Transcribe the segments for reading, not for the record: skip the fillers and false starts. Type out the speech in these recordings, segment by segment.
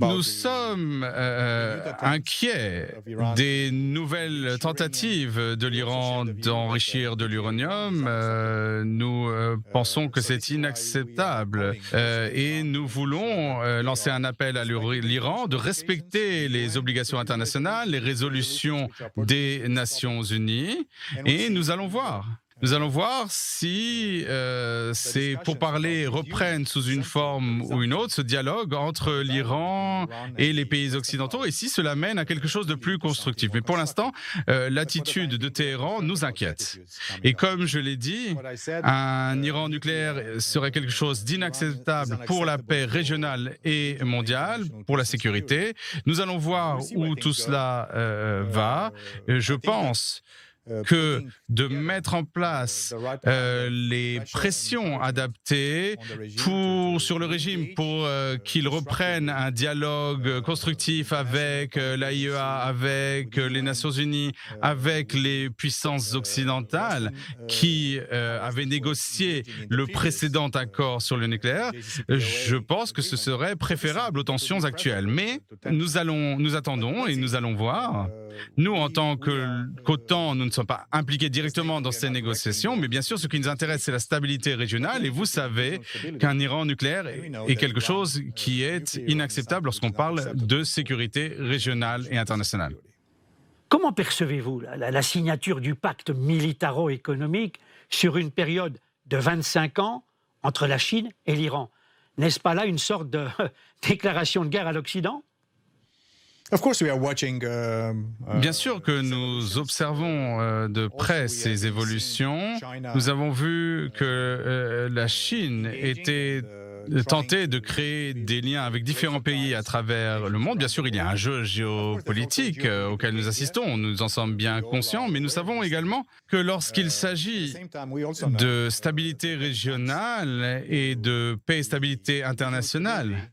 Nous sommes inquiets des nouvelles tentatives de l'Iran d'enrichir de l'uranium. Nous pensons que c'est inacceptable et nous voulons lancer un appel à l'Iran de respecter les obligations internationales, les résolutions des Nations Unies, et nous allons voir. Nous allons voir si ces pourparlers reprennent sous une forme ou une autre ce dialogue entre l'Iran et les pays occidentaux et si cela mène à quelque chose de plus constructif. Mais pour l'instant, l'attitude de Téhéran nous inquiète. Et comme je l'ai dit, un Iran nucléaire serait quelque chose d'inacceptable pour la paix régionale et mondiale, pour la sécurité. Nous allons voir où tout cela va. Je pense que de mettre en place les pressions adaptées sur le régime pour qu'il reprenne un dialogue constructif avec l'AIEA, avec les Nations Unies, avec les puissances occidentales qui avaient négocié le précédent accord sur le nucléaire, je pense que ce serait préférable aux tensions actuelles. Mais nous attendons et nous allons voir. Nous, en tant qu'OTAN, nous ne sommes pas impliqués directement dans ces négociations, mais bien sûr, ce qui nous intéresse, c'est la stabilité régionale. Et vous savez qu'un Iran nucléaire est quelque chose qui est inacceptable lorsqu'on parle de sécurité régionale et internationale. Comment percevez-vous la signature du pacte militaro-économique sur une période de 25 ans entre la Chine et l'Iran? N'est-ce pas là une sorte de déclaration de guerre à l'Occident? Bien sûr que nous observons de près ces évolutions. Nous avons vu que la Chine était tentée de créer des liens avec différents pays à travers le monde. Bien sûr, il y a un jeu géopolitique auquel nous assistons, nous en sommes bien conscients, mais nous savons également que lorsqu'il s'agit de stabilité régionale et de paix et stabilité internationale,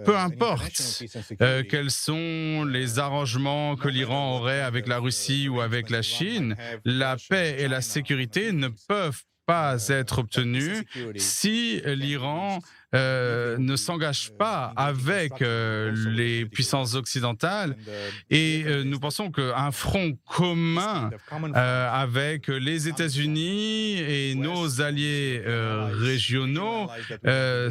peu importe quels sont les arrangements que l'Iran aurait avec la Russie ou avec la Chine, la paix et la sécurité ne peuvent pas être obtenues si l'Iran ne s'engage pas avec les puissances occidentales et nous pensons qu'un front commun avec les États-Unis et nos alliés régionaux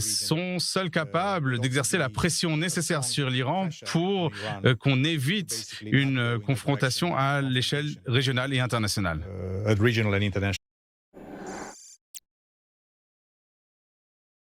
sont seuls capables d'exercer la pression nécessaire sur l'Iran pour qu'on évite une confrontation à l'échelle régionale et internationale.